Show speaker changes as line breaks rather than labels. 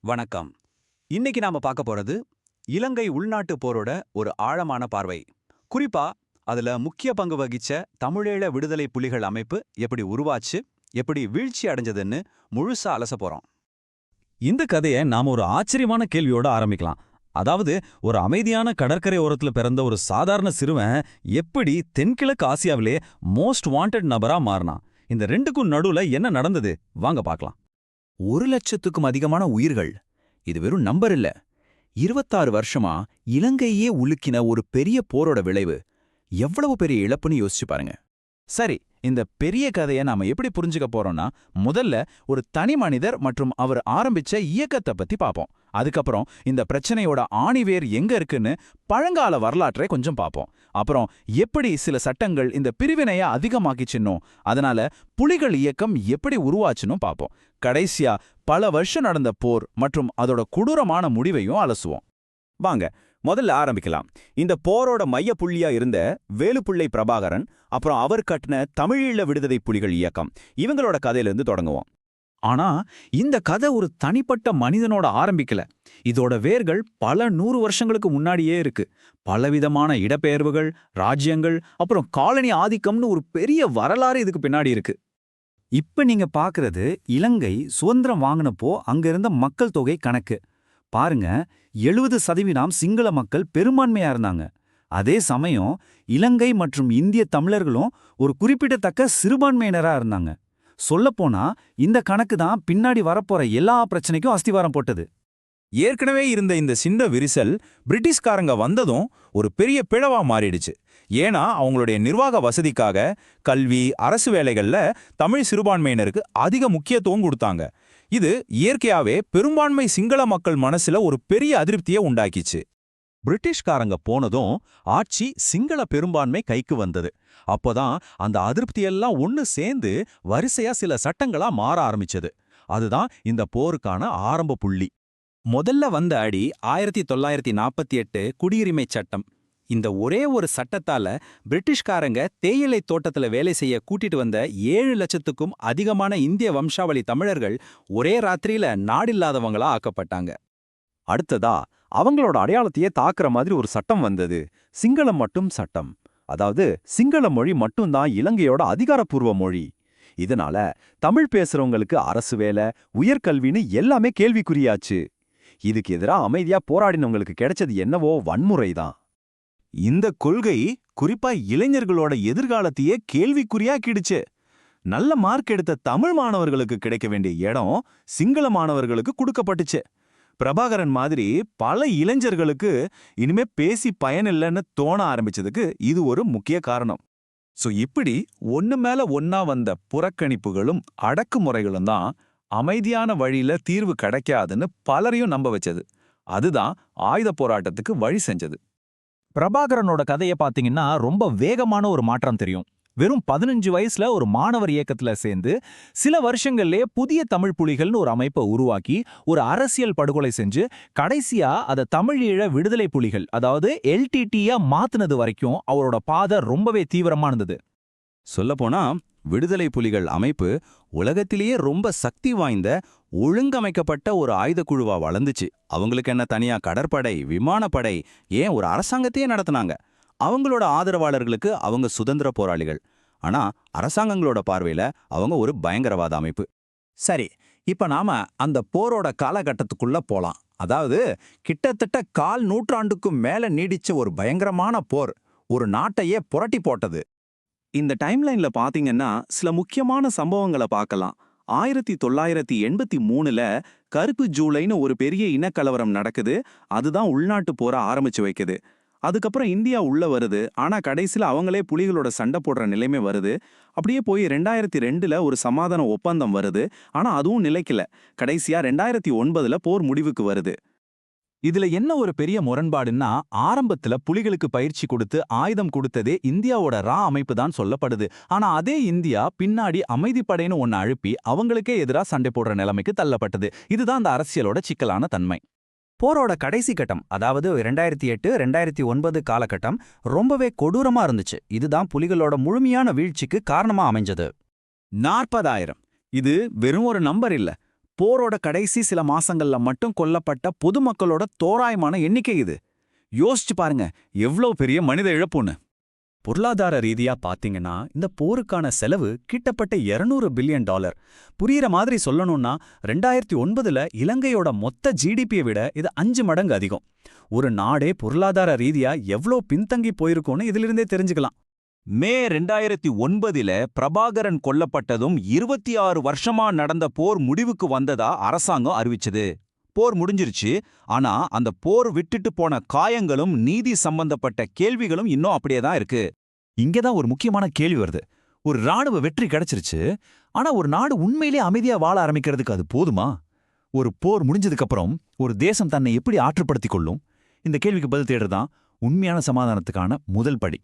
வணக்கம். இன்னைக்கு நாம பார்க்க போறது இலங்கை உள்நாட்டு போரோட ஒரு ஆழமான பார்வை. குறிப்பா அதுல முக்கிய பங்கு வகிச்ச தமிழீழ விடுதலை புலிகள் அமைப்பு எப்படி உருவாச்சு, எப்படி வீழ்ச்சி அடைஞ்சதுன்னு முழுசா அலச போறோம்.
இந்த கதையை நாம ஒரு ஆச்சரியமான கேள்வியோட ஆரம்பிக்கலாம். அதாவது, ஒரு அமைதியான கடற்கரை ஓரத்துல பிறந்த ஒரு சாதாரண சிறுவன் எப்படி தென்கிழக்கு ஆசியாவிலே மோஸ்ட் வாண்டட் நபரா மாறினான்? இந்த ரெண்டுக்கும் நடுவுல என்ன நடந்தது? வாங்க பார்க்கலாம்.
1,00,000க்கும் அதிகமான உயிர்கள். இது வெறும் நம்பர் இல்ல. 26 வருஷமா இலங்கையே உலுக்கின ஒரு பெரிய போரோட விளைவு. எவ்வளவு பெரிய இழப்புன்னு யோசிச்சு பாருங்க. சரி, இந்த பெரிய கதையை நாம எப்படி புரிஞ்சுக்க போறோம்னா, முதல்ல ஒரு தனி மனிதர் மற்றும் அவர் ஆரம்பிச்ச இயக்கத்தை பத்தி பாப்போம். அதுக்கப்புறம் இந்த பிரச்சனையோட ஆணிவேர் எங்க இருக்குன்னு பழங்கால வரலாற்றை கொஞ்சம் பாப்போம். அப்புறம் எப்படி சில சட்டங்கள் இந்த பிரிவினைய அதிகமாக்கிச்சின்னும், அதனால புலிகள் இயக்கம் எப்படி உருவாச்சுன்னு பாப்போம். கடைசியா பல வருஷம் நடந்த போர் மற்றும் அதோட கொடூரமான முடிவையும் அலசுவோம். வாங்க முதல்ல ஆரம்பிக்கலாம். இந்த போரோட மைய புள்ளியா இருந்த வேலுப்பிள்ளை பிரபாகரன், அப்புறம் அவர் கட்டின தமிழீழ விடுதலை புலிகள் இயக்கம், இவங்களோட கதையிலிருந்து தொடங்குவோம்.
ஆனா இந்த கதை ஒரு தனிப்பட்ட மனிதனோட ஆரம்பிக்கல. இதோட வேர்கள் பல 100 வருஷங்களுக்கு முன்னாடியே இருக்கு. பலவிதமான இடப்பெயர்வுகள், ராஜ்யங்கள், அப்புறம் காலனி ஆதிக்கம்னு ஒரு பெரிய வரலாறு இதுக்கு பின்னாடி இருக்கு.
இப்ப நீங்க பாக்குறது இலங்கை சுதந்திரம் வாங்கினப்போ அங்க இருந்த மக்கள் தொகை கணக்கு. பாருங்க, 70% சிங்கள மக்கள் பெரும்பான்மையா இருந்தாங்க. அதே சமயம் இலங்கை மற்றும் இந்திய தமிழர்களும் ஒரு குறிப்பிடத்தக்க சிறுபான்மையினரா இருந்தாங்க. சொல்லப்போனா இந்த கணக்கு தான் பின்னாடி வரப்போற எல்லா பிரச்சனைக்கும் அஸ்திவாரம் போட்டது.
ஏற்கனவே இருந்த இந்த சின்ன விரிசல் பிரிட்டிஷ்காரங்க வந்ததும் ஒரு பெரிய பிழவா மாறிடுச்சு. ஏன்னா அவங்களுடைய நிர்வாக வசதிக்காக கல்வி, அரசு வேலைகள்ல தமிழ் சிறுபான்மையினருக்கு அதிக முக்கியத்துவம் கொடுத்தாங்க. இது இயற்கையாவே பெரும்பான்மை சிங்கள மக்கள் மனசுல ஒரு பெரிய அதிருப்தியை உண்டாக்கிச்சு.
பிரிட்டிஷ்காரங்க போனதும் ஆட்சி சிங்கள பெரும்பான்மை கைக்கு வந்தது. அப்போதான் அந்த அதிருப்தியெல்லாம் ஒன்னு சேர்ந்து வரிசையா சில சட்டங்களா மாற ஆரம்பிச்சது. அதுதான் இந்த போருக்கான ஆரம்ப புள்ளி.
முதல்ல வந்த அடி 1948 குடியுரிமை சட்டம். இந்த ஒரே ஒரு சட்டத்தால பிரிட்டிஷ்காரங்க தேயிலை தோட்டத்துல வேலை செய்ய கூட்டிட்டு வந்த 7 லட்சத்துக்கும் அதிகமான இந்திய வம்சாவளி தமிழர்கள் ஒரே ராத்திரியில நாடில்லாதவங்களா ஆக்கப்பட்டாங்க.
அடுத்ததா அவங்களோட அடையாளத்தையே தாக்குற மாதிரி ஒரு சட்டம் வந்தது, சிங்களம் மட்டும் சட்டம். அதாவது சிங்கள மொழி மட்டும்தான் இலங்கையோட அதிகாரப்பூர்வ மொழி. இதனால தமிழ் பேசுறவங்களுக்கு அரசு வேலை, உயர்கல்வின்னு எல்லாமே கேள்விக்குறியாச்சு. இதுக்கு எதிரா அமைதியா போராடினவங்களுக்கு கிடைச்சது என்னவோ வன்முறைதான். இந்த கொள்கை குறிப்பா இளைஞர்களோட எதிர்காலத்தையே கேள்விக்குறியாக்கிடுச்சு. நல்ல மார்க் எடுத்த தமிழ் மாணவர்களுக்கு கிடைக்க வேண்டிய இடம் சிங்கள மாணவர்களுக்கு கொடுக்கப்பட்டுச்சு. பிரபாகரன் மாதிரி பல இளைஞர்களுக்கு இனிமே பேசி பயனில்லைன்னு தோண ஆரம்பிச்சதுக்கு இது ஒரு முக்கிய காரணம். இப்படி ஒன்னு மேல ஒன்னா வந்த புறக்கணிப்புகளும் அடக்குமுறைகளும் தான் அமைதியான வழியில தீர்வு கிடைக்காதுன்னு பலரையும் நம்ப வச்சது. அதுதான் ஆயுத போராட்டத்துக்கு வழி செஞ்சது.
பிரபாகரனோட கதையை பாத்தீங்கன்னா ரொம்ப வேகமான ஒரு மாற்றம் தெரியும். வெறும் 15 வயசுல ஒரு மாணவர் இயக்கத்துல சேர்ந்து சில வருஷங்கள்லே புதிய தமிழ் புலிகள்னு ஒரு அமைப்பை உருவாக்கி ஒரு அரசியல் படுகொலை செஞ்சு கடைசியா அதை தமிழீழ விடுதலை புலிகள், அதாவது LTTயா மாத்துனது வரைக்கும் அவரோட பாதை ரொம்பவே தீவிரமா இருந்தது.
சொல்லப்போனா விடுதலை புலிகள் அமைப்பு உலகத்திலேயே ரொம்ப சக்தி வாய்ந்த ஒழுங்கமைக்கப்பட்ட ஒரு ஆயுதக்குழுவா வளர்ந்துச்சு. அவங்களுக்கு என்ன தனியா கடற்படை, விமானப்படை, ஏன் ஒரு அரசாங்கத்தையே நடத்தினாங்க. அவங்களோட ஆதரவாளர்களுக்கு அவங்க சுதந்திர போராளிகள். ஆனா அரசாங்கங்களோட பார்வையில அவங்க ஒரு பயங்கரவாத அமைப்பு.
சரி, இப்ப நாம அந்த போரோட காலகட்டத்துக்குள்ள போலாம். அதாவது கிட்டத்தட்ட 1/4 நூற்றாண்டுக்கும் மேல நீடிச்ச ஒரு பயங்கரமான போர், ஒரு நாட்டையே புரட்டி போட்டது. இந்த டைம்லைன்ல பாத்தீங்கன்னா சில முக்கியமான சம்பவங்களை பார்க்கலாம். 1983ல கருப்பு ஜூலைன்னு ஒரு பெரிய இனக்கலவரம் நடக்குது. அதுதான் உள்நாட்டு போரை ஆரம்பிச்சு வைக்குது. அதுக்கப்புறம் இந்தியா உள்ள வருது. ஆனா கடைசியில அவங்களே புலிகளோட சண்டை போடுற நிலைமை வருது. அப்படியே போய் 2002ல ஒரு சமாதான ஒப்பந்தம் வருது. ஆனா அதுவும் நிலைக்கல. கடைசியா 2009ல போர் முடிவுக்கு வருது.
இதுல என்ன ஒரு பெரிய முரண்பாடுன்னா, ஆரம்பத்துல புலிகளுக்கு பயிற்சி கொடுத்து ஆயுதம் கொடுத்ததே இந்தியாவோட அமைப்பு தான் சொல்லப்படுது. ஆனா அதே இந்தியா பின்னாடி அமைதிப்படைன்னு ஒன்னு அழுப்பி அவங்களுக்கே எதிரா சண்டை போடுற நிலைமைக்கு தள்ளப்பட்டது. இதுதான் அந்த அரசியலோட சிக்கலான தன்மை.
போரோட கடைசி கட்டம், அதாவது 2008, 2009 காலகட்டம் ரொம்பவே கொடூரமா இருந்துச்சு. இதுதான் புலிகளோட முழுமையான வீழ்ச்சிக்கு காரணமா அமைஞ்சது.
40,000. இது வெறும் ஒரு நம்பர் இல்ல.
போரோட கடைசி சில மாசங்கள்ல மட்டும் கொல்லப்பட்ட பொதுமக்களோட தோராயமான எண்ணிக்கை இது. யோசிச்சு பாருங்க, எவ்ளோ பெரிய மனித இழப்புன்னு.
பொருளாதார ரீதியா பாத்தீங்கன்னா இந்த போருக்கான செலவு கிட்டத்தட்ட $200 பில்லியன். புரியுற மாதிரி சொல்லணும்னா 2009ல இலங்கையோட மொத்த ஜிடிபியை விட இது 5 மடங்கு அதிகம். ஒரு நாடே பொருளாதார ரீதியா எவ்ளோ பின்தங்கி போயிருக்கும்னு இதிலிருந்தே தெரிஞ்சுக்கலாம்.
மே 2009ல பிரபாகரன் கொல்லப்பட்டதும் 26 வருஷமா நடந்த போர் முடிவுக்கு வந்ததா அரசாங்கம் அறிவிச்சது. போர் முடிஞ்சிருச்சு, ஆனா அந்த போர் விட்டுட்டு போன காயங்களும் நீதி சம்பந்தப்பட்ட கேள்விகளும் இன்னும் அப்படியே தான் இருக்கு.
இங்கதான் ஒரு முக்கியமான கேள்வி வருது. ஒரு ராணுவ வெற்றி கிடைச்சிருச்சு, ஆனா ஒரு நாடு உண்மையிலே அமைதியா வாழ ஆரம்பிக்கிறதுக்கு அது போதுமா? ஒரு போர் முடிஞ்சதுக்கு அப்புறம் ஒரு தேசம் தன்னை எப்படி ஆற்றுப்படுத்திக் கொள்ளும்? இந்த கேள்விக்கு பதில் தேடுறதுதான் உண்மையான சமாதானத்துக்கான முதல் படி.